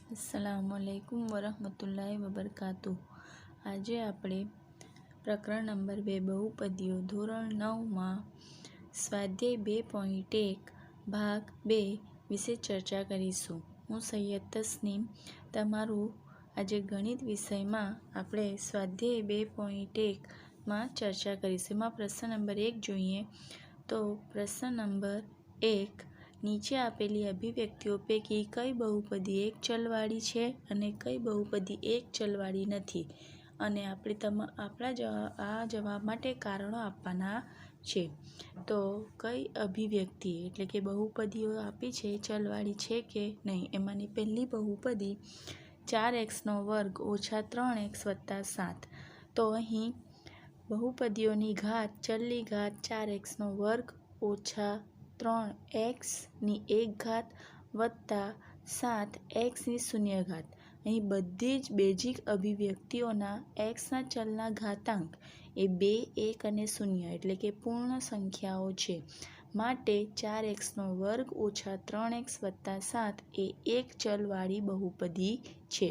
अस्सलामुअलैकुम वरहमतुल्लाहि वबरकातुह। આજે આપણે પ્રકરણ નંબર 2 બહુપદીઓ ધોરણ 9માં સ્વાધ્યાય 2.1 ભાગ 2 વિશે ચર્ચા કરીશું। હું સૈયદ તસ્નીમ તમારું આજે ગણિત વિષયમાં આપણે સ્વાધ્યાય 2.1માં ચર્ચા કરીશું। એમાં પ્રશ્ન નંબર 1 જોઈએ તો પ્રશ્ન નંબર 1, નીચે આપેલી અભિવ્યક્તિઓ પૈકી કઈ બહુપદી એક ચલવાળી છે અને કઈ બહુપદી એક ચલવાળી નથી, અને આપણે આ જવાબ માટે કારણો આપવાના છે। તો કઈ અભિવ્યક્તિ એટલે કે બહુપદીઓ આપી છે ચલવાળી છે કે નહીં, એમાંની પહેલી બહુપદી 4x² - 3x + 7। તો અહીં બહુપદીઓની ઘાત ચલની ઘાત 4x² - 3x² વત્તા 7x0। અહીં બધી જ બેઝિક અભિવ્યક્તિઓના xના ચલના ઘાતાંક એ 2, 1 અને 0 એટલે કે પૂર્ણ સંખ્યાઓ છે, માટે 4x² - 3x + 7 એ એક ચલવાળી બહુપદી છે।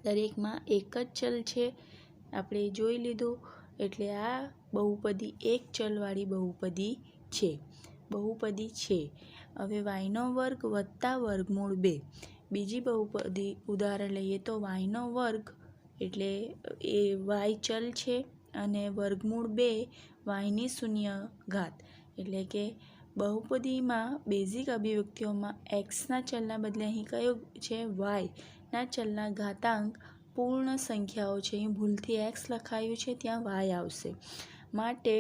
દરેકમાં એક જ ચલ છે, આપણે જોઈ લીધું, એટલે આ બહુપદી એક ચલવાળી બહુપદી છે। હવે y² + √2, બીજી બહુપદી ઉદાહરણ લઈએ તો y² એટલે એ y ચલ છે અને √2 y ની શૂન્ય ઘાત, એટલે કે બહુપદીમાં બેઝિક અભિવ્યક્તિઓમાં xના ચલના બદલે અહીં કયો છે yના ચલના ઘાતાંક પૂર્ણ સંખ્યાઓ છે। અહીં ભૂલથી x લખાયું છે, ત્યાં y આવશે, માટે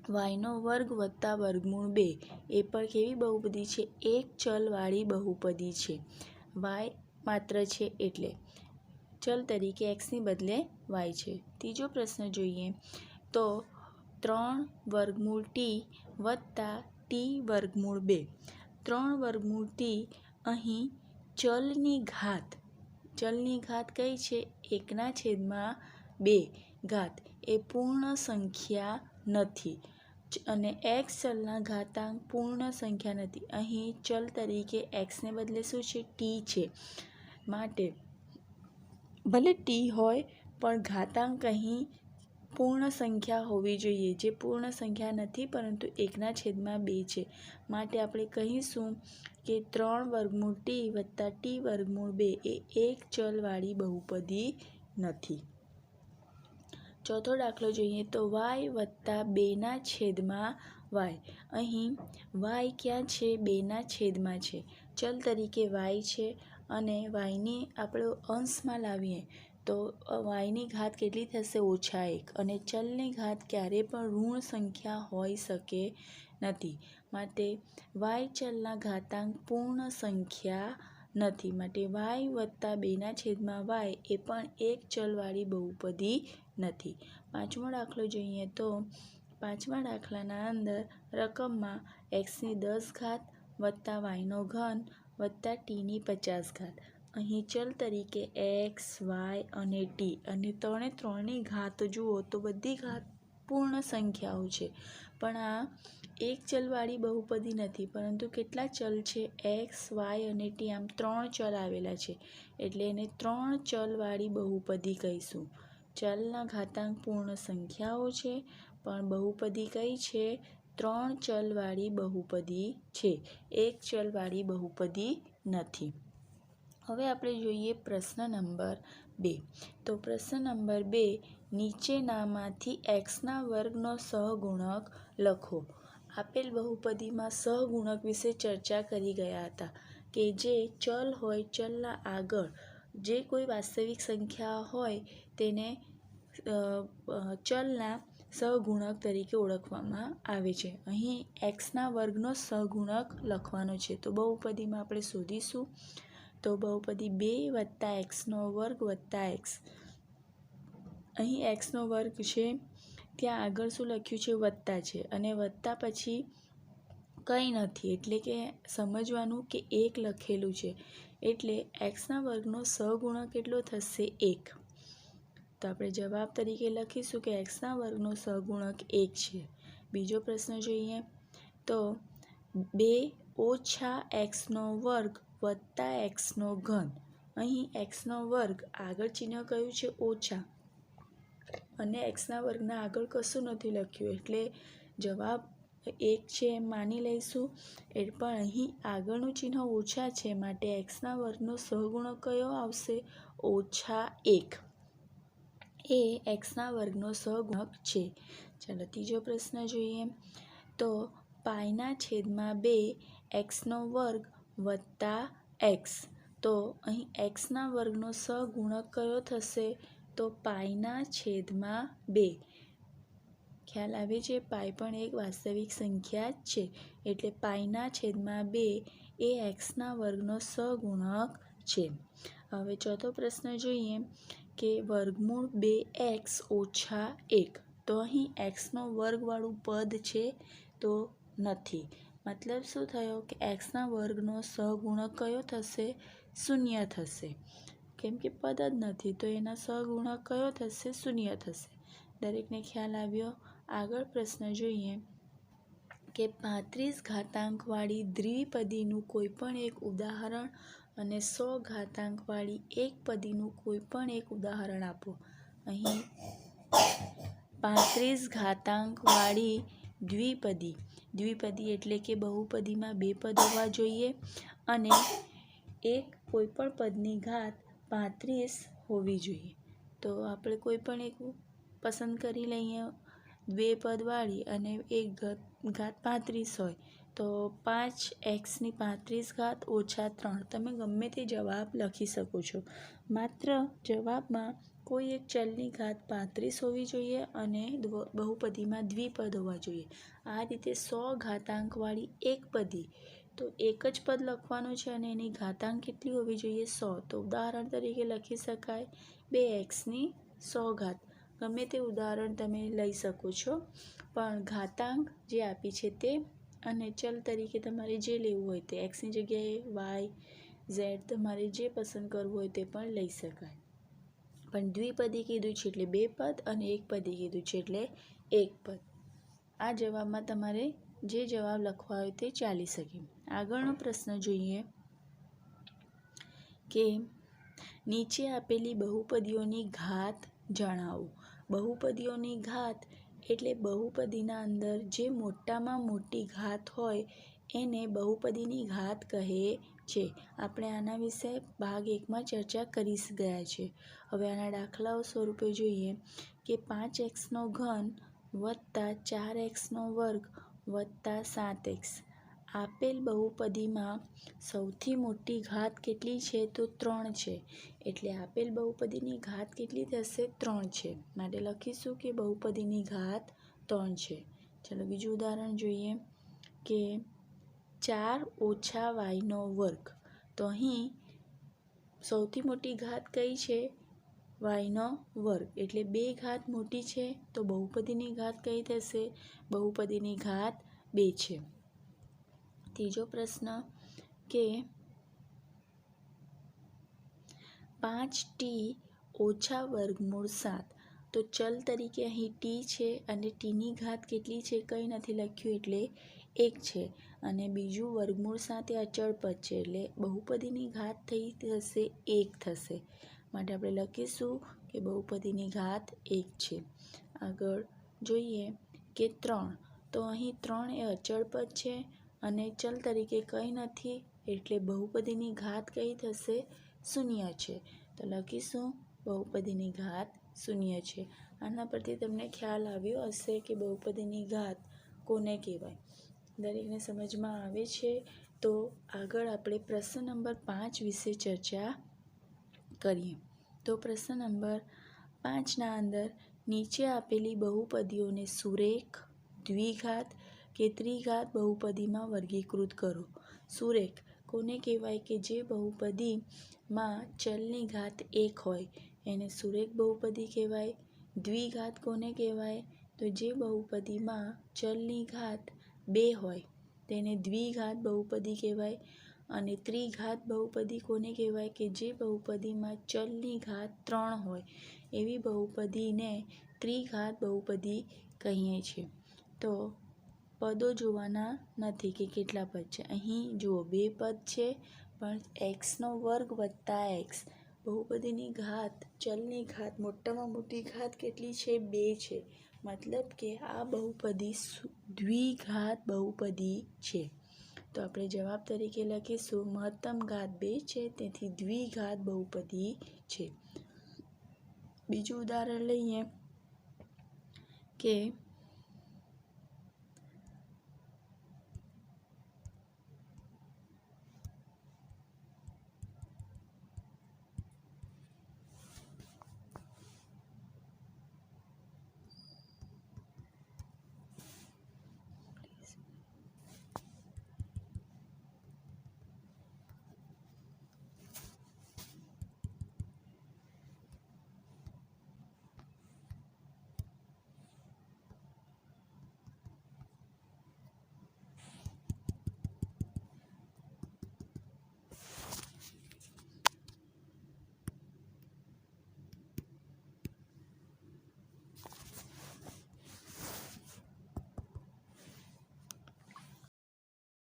y² + √2 એ પણ કેવી બહુપદી છે, એક ચલવાળી બહુપદી છે। y માત્ર છે એટલે ચલ તરીકે xની બદલે y છે। ત્રીજો પ્રશ્ન જોઈએ તો 3√t + t². 3√t અહીં ચલની ઘાત કઈ છે, 1/2 ઘાત એ પૂર્ણ સંખ્યા નથી, અને x ચલના ઘાતાંક પૂર્ણ સંખ્યા નથી। અહીં ચલ તરીકે xને બદલે શું છે, t છે, માટે ભલે t હોય પણ ઘાતાંક અહીં પૂર્ણ સંખ્યા હોવી જોઈએ, જે પૂર્ણ સંખ્યા નથી પરંતુ 1/2 છે, માટે આપણે કહીશું કે 3√t + t². એ એક ચલવાળી બહુપદી નથી। ચોથો દાખલો જોઈએ તો y + 2/y। અહીં y ક્યાં છે, 2/માં છે, ચલ તરીકે y છે, અને yને આપણે અંશમાં લાવીએ તો yની ઘાત કેટલી થશે, -1, અને ચલની ઘાત ક્યારેય પણ ઋણ સંખ્યા હોઈ શકે નથી, માટે y ચલના ઘાતાંક પૂર્ણ સંખ્યા નથી, માટે y + 2/y એ પણ એક ચલવાળી બહુપદી નથી। પાંચમો દાખલો જોઈએ તો પાંચમા દાખલાના અંદર રકમમાં x10 વત્તા y3 વત્તા t50। અહીં ચલ તરીકે x, y અને t, અને ત્રણેની ઘાત જુઓ તો બધી ઘાત પૂર્ણ સંખ્યાઓ છે, પણ આ એક ચલવાળી બહુપદી નથી, પરંતુ કેટલા ચલ છે, x, y અને t, આમ 3 ચલ આવેલા છે, એટલે એને 3 ચલવાળી બહુપદી કહીશું। ચલના ઘાતાંક પૂર્ણ સંખ્યાઓ છે, પણ બહુપદી કઈ છે, 3 ચલવાળી બહુપદી છે, એક ચલવાળી બહુપદી નથી। હવે આપણે જોઈએ પ્રશ્ન નંબર 2, તો પ્રશ્ન નંબર 2, નીચેનામાંથી x² નો સહગુણક લખો। આપેલ બહુપદીમાં સહગુણક વિશે ચર્ચા કરી ગયા હતા કે જે ચલ હોય, ચલના આગળ જે કોઈ વાસ્તવિક સંખ્યા હોય તેને ચલના સહગુણક તરીકે ઓળખવામાં આવે છે। અહીં x² નો સહગુણક લખવાનો છે, તો બહુપદીમાં આપણે શોધીશું, તો બહુપદી 2 + x² + x, અહીં x² છે, ત્યાં આગળ શું લખ્યું છે, વત્તા છે, અને વત્તા પછી કંઈ નથી, એટલે કે સમજવાનું કે 1 લખેલું છે, એટલે x² નો સહગુણક કેટલો થશે, 1, તો આપણે જવાબ તરીકે લખીશું કે x² નો સહગુણક 1 છે। બીજો પ્રશ્ન જોઈએ તો 2 - x² વત્તા એક્સનો ઘન. અહીં એક્સનો વર્ગ આગળ ચિહ્ન કયું છે ઓછા, અને એક્સના વર્ગના આગળ કશું નથી લખ્યું એટલે જવાબ 1 છે એમ માની લઈશું. પણ અહીં આગળનું ચિહ્ન ઓછા છે માટે એક્સના વર્ગનો સહગુણક કયો આવશે? -1 એ એક્સના વર્ગનો સહગુણક છે. ચાલો ત્રીજો પ્રશ્ન જોઈએ. તો પાઈના છેદમાં 2 એક્સનો વર્ગ વત્તા એક્સ. તો અહીં એક્સના વર્ગનો સહગુણક કયો થશે? તો પાઈના છેદમાં 2. ખ્યાલ આવે છે? પાઈ પણ એક વાસ્તવિક સંખ્યા જ છે એટલે પાઈના છેદમાં 2 એ એક્સના વર્ગનો સહગુણક છે. હવે ચોથો પ્રશ્ન જોઈએ કે વર્ગમૂળ 2x ઓછા 1. તો અહીં એક્સનો વર્ગવાળું પદ છે તો નથી. મતલબ શું થયો કે એક્સના વર્ગનો સહગુણક કયો થશે? 0 થશે. કેમ કે પદ જ નથી તો એના સહગુણક કયો થશે? 0 થશે. દરેકને ખ્યાલ આવ્યો? આગળ પ્રશ્ન જોઈએ કે 35 ઘાતાંકવાળી દ્વિપદીનું કોઈપણ એક ઉદાહરણ અને 100 ઘાતાંકવાળી એકપદીનું કોઈપણ એક ઉદાહરણ આપો. અહીં 35 ઘાતાંકવાળી દ્વિપદી એટલે કે બહુપદીમાં 2 પદ હોવા જોઈએ અને કોઈપણ પદની ઘાત 35 હોવી જોઈએ. તો આપણે કોઈપણ એક પસંદ કરી લઈએ 2 પદવાળી અને એક ઘાત 35 હોય તો 5x ની 35 ઘાત ઓછા 3. તમે ગમે તે જવાબ લખી શકો છો. માત્ર જવાબમાં કોઈ એક ચલની ઘાત 35 હોવી જોઈએ અને બહુપદીમાં દ્વિપદ હોવા જોઈએ. આ રીતે 100 ઘાતાંકવાળી એકપદી તો એક જ પદ લખવાનું છે અને એની ઘાતાંક કેટલી હોવી જોઈએ? 100. તો ઉદાહરણ તરીકે લખી શકાય 2x ની 100 ઘાત. ગમે તે ઉદાહરણ તમે લઈ શકો છો પણ ઘાતાંક જે આપી છે તે અને ચલ તરીકે તમારે જે લેવું હોય તે એક્સની જગ્યાએ y z તમારે જે પસંદ કરવું હોય તે પણ લઈ શકાય. પણ દ્વિપદી કીધું છે એટલે 2 પદ અને એકપદી કીધું છે એટલે 1 પદ. આ જવાબમાં તમારે જે જવાબ લખવા હોય તે ચાલી શકે. આગળનો પ્રશ્ન જોઈએ કે નીચે આપેલી બહુપદીઓની ઘાત જણાવો. બહુપદીઓની ઘાત એટલે બહુપદીના અંદર જે મોટામાં મોટી ઘાત હોય એને બહુપદીની ઘાત કહે છે. આપણે આના વિશે ભાગ 1માં ચર્ચા કરી ગયા છે. હવે આના દાખલાઓ સ્વરૂપે જોઈએ કે 5xનો ઘન વત્તા 4xનો વર્ગ વત્તા 7x. આપેલ બહુપદીમાં સૌથી મોટી ઘાત કેટલી છે? તો 3 છે. એટલે આપેલ બહુપદીની ઘાત કેટલી થશે? 3 છે. માટે લખીશું કે બહુપદીની ઘાત 3 છે. ચાલો બીજું ઉદાહરણ જોઈએ કે 4 - y નો વર્ગ. તો અહીં સૌથી મોટી ઘાત કઈ છે? y નો વર્ગ. એટલે 2 ઘાત મોટી છે તો બહુપદીની ઘાત કઈ થશે? બહુપદીની ઘાત 2 છે. ત્રીજો પ્રશ્ન કે 5t ઓછા વર્ગમૂળ 7. તો ચલ તરીકે અહીં t છે અને tની ઘાત કેટલી છે? કંઈ નથી લખ્યું એટલે 1 છે અને બીજું વર્ગમૂળ 7 એ અચળ પદ છે એટલે બહુપદીની ઘાત થઈ થશે 1 થશે. માટે આપણે લખીશું કે બહુપદીની ઘાત 1 છે. આગળ જોઈએ કે 3. તો અહીં 3 એ અચળ પદ છે અને ચલ તરીકે કંઈ નથી એટલે બહુપદીની ઘાત કઈ થશે? 0 છે. તો લખીશું બહુપદીની ઘાત 0 છે. આના પરથી તમને ખ્યાલ આવ્યો હશે કે બહુપદીની ઘાત કોને કહેવાય. દરેકને સમજમાં આવે છે. તો આગળ આપણે પ્રશ્ન નંબર 5 વિશે ચર્ચા કરીએ. તો પ્રશ્ન નંબર 5ના અંદર નીચે આપેલી બહુપદીઓને સુરેખ, દ્વિઘાત કે ત્રિઘાત બહુપદીમાં વર્ગીકૃત કરો. સુરેખ કોને કહેવાય? કે જે બહુપદીમાં ચલની ઘાત 1 હોય એને સુરેખ બહુપદી કહેવાય. દ્વિઘાત કોને કહેવાય? તો જે બહુપદીમાં ચલની ઘાત 2 હોય તેને દ્વિઘાત બહુપદી કહેવાય. અને ત્રિઘાત બહુપદી કોને કહેવાય? કે જે બહુપદીમાં ચલની ઘાત 3 હોય એવી બહુપદીને ત્રિઘાત બહુપદી કહીએ છીએ. તો પદો જોવાના નથી કે કેટલા પદ છે. અહીં જુઓ 2 પદ છે પણ એક્સનો વર્ગ વત્તા એક્સ, બહુપદીની ઘાત, ચલની ઘાત, મોટામાં મોટી ઘાત કેટલી છે? 2 છે. મતલબ કે આ બહુપદી દ્વિઘાત બહુપદી છે. તો આપણે જવાબ તરીકે લખીશું મહત્તમ ઘાત 2 છે, તેથી દ્વિઘાત બહુપદી છે. બીજું ઉદાહરણ લઈએ કે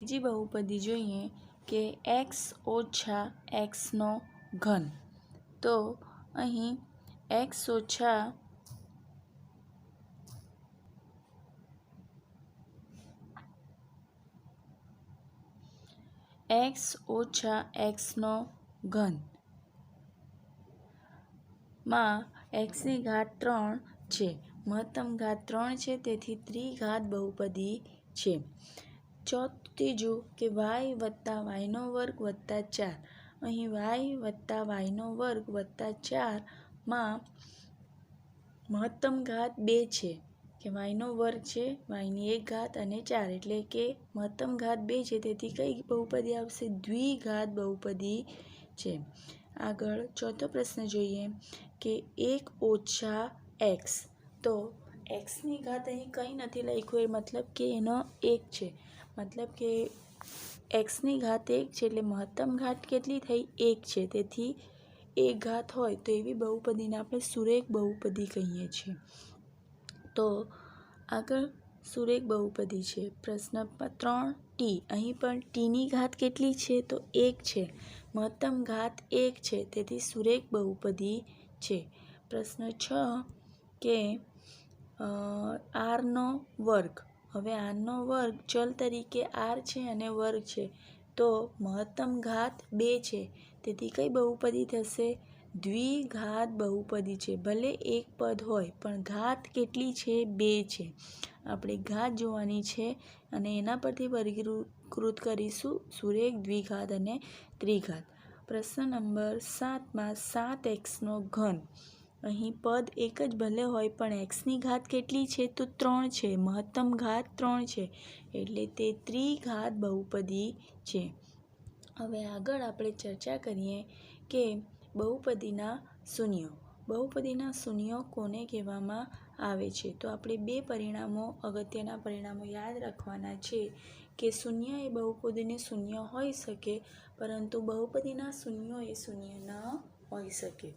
બીજી બહુપદી જોઈએ કે એક્સ ઓછા એક્સનો ઘન. તો અહીં એક્સ ઓછા એક્સનો ઘન માં એક્સની ઘાત 3 છે, મહત્તમ ઘાત 3 છે, તેથી ત્રિઘાત બહુપદી છે. ત્રીજું કે વાય વત્તા વાયનો વર્ગ વત્તા 4. અહીં વાય વત્તા વાયનો વર્ગ વત્તા 4માં મહત્તમ ઘાત 2 છે, કે વાયનો વર્ગ છે, વાયની 1 ઘાત અને 4, એટલે કે મહત્તમ ઘાત 2 છે, તેથી કઈ બહુપદી આવશે? દ્વિઘાત બહુપદી છે. આગળ ચોથો પ્રશ્ન જોઈએ કે 1 ઓછા એક્સ. તો એક્સની ઘાત અહીં કંઈ નથી લખ્યું, એ મતલબ કે એનો 1 છે. મતલબ કે એક્સની ઘાત 1 છે, એટલે મહત્તમ ઘાત કેટલી થઈ? 1 છે. તેથી 1 ઘાત હોય તો એવી બહુપદીને આપણે સુરેખ બહુપદી કહીએ છીએ. તો આગળ સુરેખ બહુપદી છે. પ્રશ્ન 3 ટી. અહીં પણ ટીની ઘાત કેટલી છે? તો 1 છે. મહત્તમ ઘાત 1 છે, તેથી સુરેખ બહુપદી છે. પ્રશ્ન 6 કે આરનો વર્ગ. હવે આરનો વર્ગ ચલ તરીકે આર છે અને વર્ગ છે, તો મહત્તમ ઘાત 2 છે, તેથી કઈ બહુપદી થશે? દ્વિઘાત બહુપદી છે. ભલે એક પદ હોય પણ ઘાત કેટલી છે? 2 છે. આપણે ઘાત જોવાની છે અને એના પરથી વર્ગીકૃત કરીશું સુરેખ, દ્વિઘાત અને ત્રિઘાત. પ્રશ્ન નંબર 7માં 7 નો ઘન. અહીં પદ એક જ ભલે હોય પણ એક્સની ઘાત કેટલી છે? તો 3 છે. મહત્તમ ઘાત 3 છે, એટલે તે ત્રિઘાત બહુપદી છે. હવે આગળ આપણે ચર્ચા કરીએ કે બહુપદીના શૂન્યો. બહુપદીના શૂન્યો કોને કહેવામાં આવે છે? તો આપણે 2 પરિણામો, અગત્યના પરિણામો યાદ રાખવાના છે કે શૂન્ય એ બહુપદીનું શૂન્ય હોઈ શકે, પરંતુ બહુપદીના શૂન્યો એ શૂન્ય ન હોઈ શકે.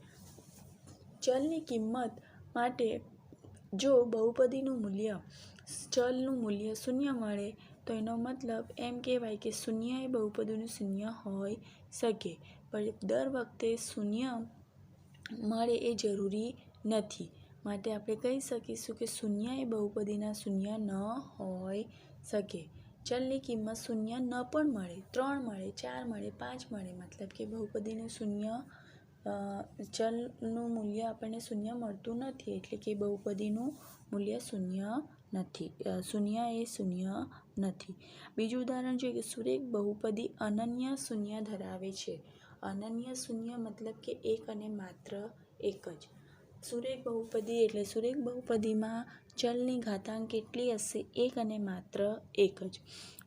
ચલની કિંમત માટે જો બહુપદીનું મૂલ્ય, ચલનું મૂલ્ય શૂન્ય મળે તો એનો મતલબ એમ કહેવાય કે શૂન્ય એ બહુપદીનું શૂન્ય હોઈ શકે. પણ દર વખતે શૂન્ય મળે એ જરૂરી નથી. માટે આપણે કહી શકીશું કે શૂન્ય એ બહુપદીના શૂન્ય ન હોઈ શકે. ચલની કિંમત શૂન્ય ન પણ મળે, 3 મળે, 4 મળે, 5 મળે, મતલબ કે બહુપદીનું શૂન્ય, ચલનું મૂલ્ય આપણને શૂન્ય મળતું નથી, એટલે કે બહુપદીનું મૂલ્ય શૂન્ય નથી, શૂન્ય એ શૂન્ય નથી. બીજું ઉદાહરણ જોઈએ કે સુરેખ બહુપદી અનન્ય શૂન્ય ધરાવે છે. અનન્ય શૂન્ય મતલબ કે એક અને માત્ર એક જ. સુરેખ બહુપદી એટલે સુરેખ બહુપદીમાં ચલની ઘાતાંક કેટલી હશે? 1 અને માત્ર 1 જ.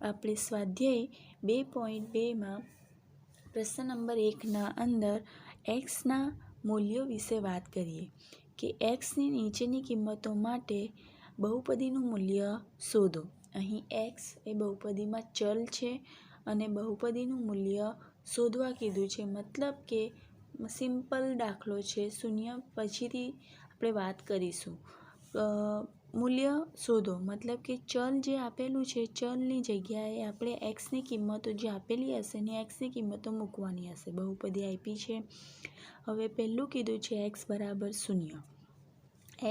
આપણે સ્વાધ્યાય 2.2માં પ્રશ્ન નંબર 1ના અંદર એક્સના મૂલ્યો વિશે વાત કરીએ કે એક્સની નીચેની કિંમતો માટે બહુપદીનું મૂલ્ય શોધો. અહીં એક્સ એ બહુપદીમાં ચલ છે અને બહુપદીનું મૂલ્ય શોધવા કીધું છે. મતલબ કે સિમ્પલ દાખલો છે, શૂન્ય પછીથી આપણે વાત કરીશું. મૂલ્ય શોધો, મતલબ કે ચલ જે આપેલું છે ચલની જગ્યાએ આપણે એક્સની કિંમતો જે આપેલી હશે ને એક્સની કિંમતો મૂકવાની હશે. બહુપદી આપી છે. હવે પહેલું કીધું છે એક્સ બરાબર 0.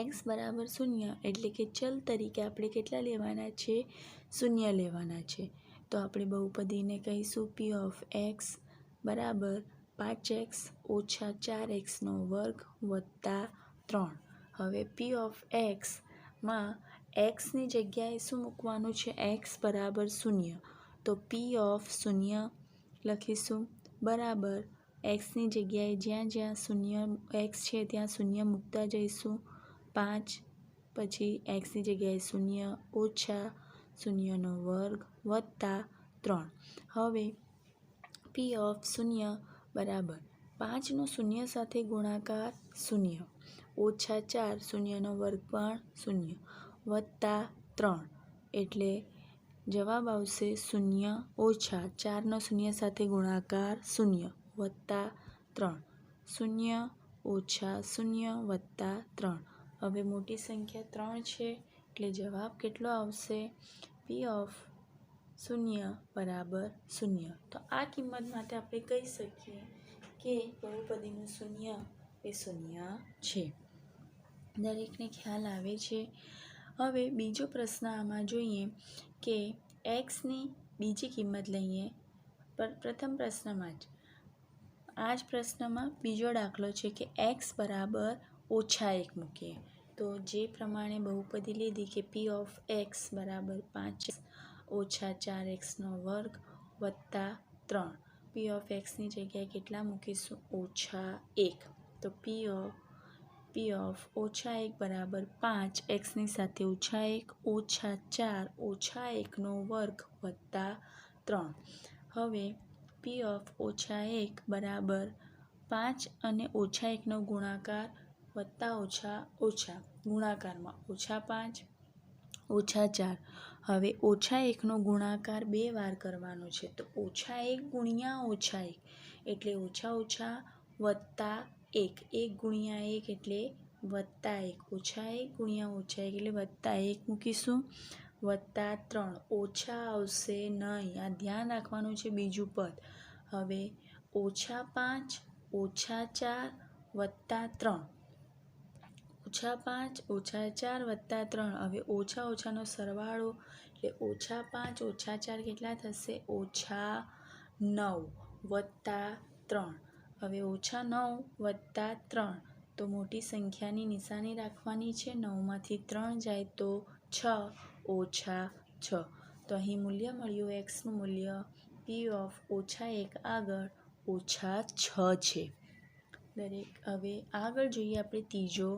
એક્સ બરાબર 0 એટલે કે ચલ તરીકે આપણે કેટલા લેવાના છે? 0 લેવાના છે. તો આપણે બહુપદીને કહીશું પી ઓફ એક્સ બરાબર 5x ઓછા 4xનો વર્ગ વત્તા 3. હવે પી ઓફ એક્સમાં એક્સની જગ્યાએ શું મૂકવાનું છે? એક્સ બરાબર 0. તો પી ઓફ 0 લખીશું બરાબર એક્સની જગ્યાએ જ્યાં જ્યાં 0 એક્સ છે ત્યાં 0 મૂકતા જઈશું. 5 પછી એક્સની જગ્યાએ 0 ઓછા 0નો વર્ગ વત્તા 3. હવે પી ઓફ 0 બરાબર 5નો 0 સાથે ગુણાકાર 0 ઓછા 4 0નો વર્ગ પણ 0 વત્તા 3 એટલે જવાબ આવશે 0 ઓછા 4નો 0 સાથે ગુણાકાર 0 વત્તા 3 0 ઓછા 0 વત્તા 3. હવે મોટી સંખ્યા 3 છે એટલે જવાબ કેટલો આવશે? પી ઓફ 0 બરાબર 0. તો આ કિંમત માટે આપણે કહી શકીએ કે બહુપદીનું 0 એ 0 છે. દરેકને ખ્યાલ આવે છે. હવે બીજો પ્રશ્ન આમાં જોઈએ કે એક્સની બીજી કિંમત લઈએ. પ્રથમ પ્રશ્નમાં જ આ જ પ્રશ્નમાં બીજો દાખલો છે કે એક્સ બરાબર -1 મૂકીએ. તો જે પ્રમાણે બહુપદી લીધી કે પી ઓફ એક્સ બરાબર 5 ઓછા 4xનો વર્ગ વત્તા 3. પી ઓફ એક્સની જગ્યાએ કેટલા મૂકીશું? -1. તો પી ઓફ -1 બરાબર 5 એક્સની સાથે -1 ઓછા 4 ઓછા 1નો વર્ગ વત્તા 3. હવે પી ઓફ -1 બરાબર 5 અને -1નો ગુણાકાર વત્તા ઓછા ગુણાકારમાં -5 -4. હવે -1નો ગુણાકાર 2 વાર કરવાનો છે. તો -1 ગુણ્યા -1 એટલે ઓછા વત્તા 1. 1 ગુણ્યા 1 એટલે વત્તા 1. -1 ગુણ્યા -1 એટલે વત્તા 1 મૂકીશું વત્તા 3. ઓછા આવશે નહીં, આ ધ્યાન રાખવાનું છે બીજું પદ. હવે -5 ઓછા 4 વત્તા 3. -5 ઓછા 4 વત્તા 3. હવે ઓછાનો સરવાળો એટલે -5 ઓછા 4 કેટલા થશે? -9 વત્તા 3. હવે -9 વત્તા 3 તો મોટી સંખ્યાની નિશાની રાખવાની છે. 9માંથી 3 જાય તો 6 ઓછા 6. તો અહીં મૂલ્ય મળ્યું એક્સનું મૂલ્ય પી ઓફ -1 આગળ -6 છે. હવે આગળ જોઈએ આપણે ત્રીજો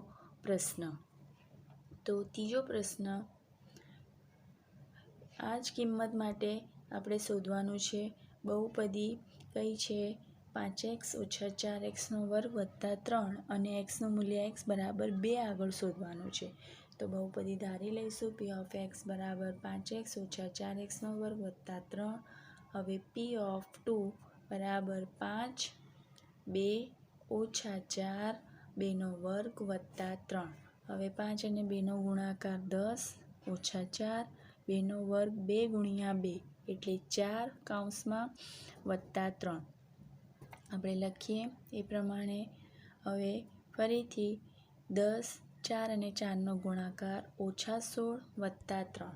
પ્રશ્ન. તો ત્રીજો પ્રશ્ન આ જ કિંમત માટે આપણે શોધવાનું છે. બહુપદી કઈ છે? 5x ઓછા 4xનો વર્ગ વત્તા 3 અને એક્સનું મૂલ્ય x બરાબર 2 આગળ શોધવાનું છે. તો બહુપદી ધારી લઈશું પી ઓફ એક્સ બરાબર 5x ઓછા 4xનો વર્ગ વત્તા 3. હવે પી ઓફ 2 બરાબર 5 2 ઓછા 4 2નો વર્ગ વત્તા 3. હવે 5 અને 2નો ગુણાકાર 10 ઓછા 4 2નો વર્ગ 2 ગુણ્યા 2 એટલે 4 કૌંસમાં વત્તા 3. આપણે લખીએ એ પ્રમાણે. હવે ફરીથી 10 4 અને 4નો ગુણાકાર -16 વત્તા 3.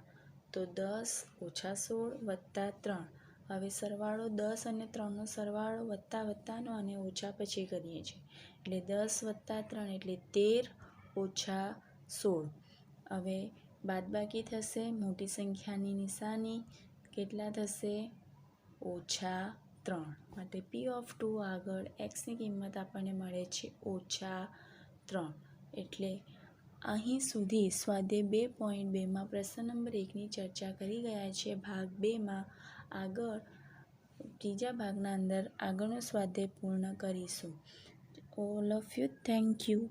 તો 10 -16 વત્તા 3. હવે સરવાળો 10 અને 3નો સરવાળો વત્તાનો અને ઓછા પછી કરીએ છીએ એટલે 10 વત્તા 3 એટલે 13 ઓછા 16. હવે બાદબાકી થશે. મોટી સંખ્યાની નિશાની કેટલા થશે? -3. માટે પી ઓફ 2 આગળ એક્સની કિંમત આપણને મળે છે -3. એટલે અહીં સુધી સ્વાધ્યાય 2.2માં પ્રશ્ન નંબર 1ની ચર્ચા કરી ગયા છે. ભાગ 2માં આગળ ત્રીજા ભાગના અંદર આગળનો સ્વાધ્યાય પૂર્ણ કરીશું. All of you thank you.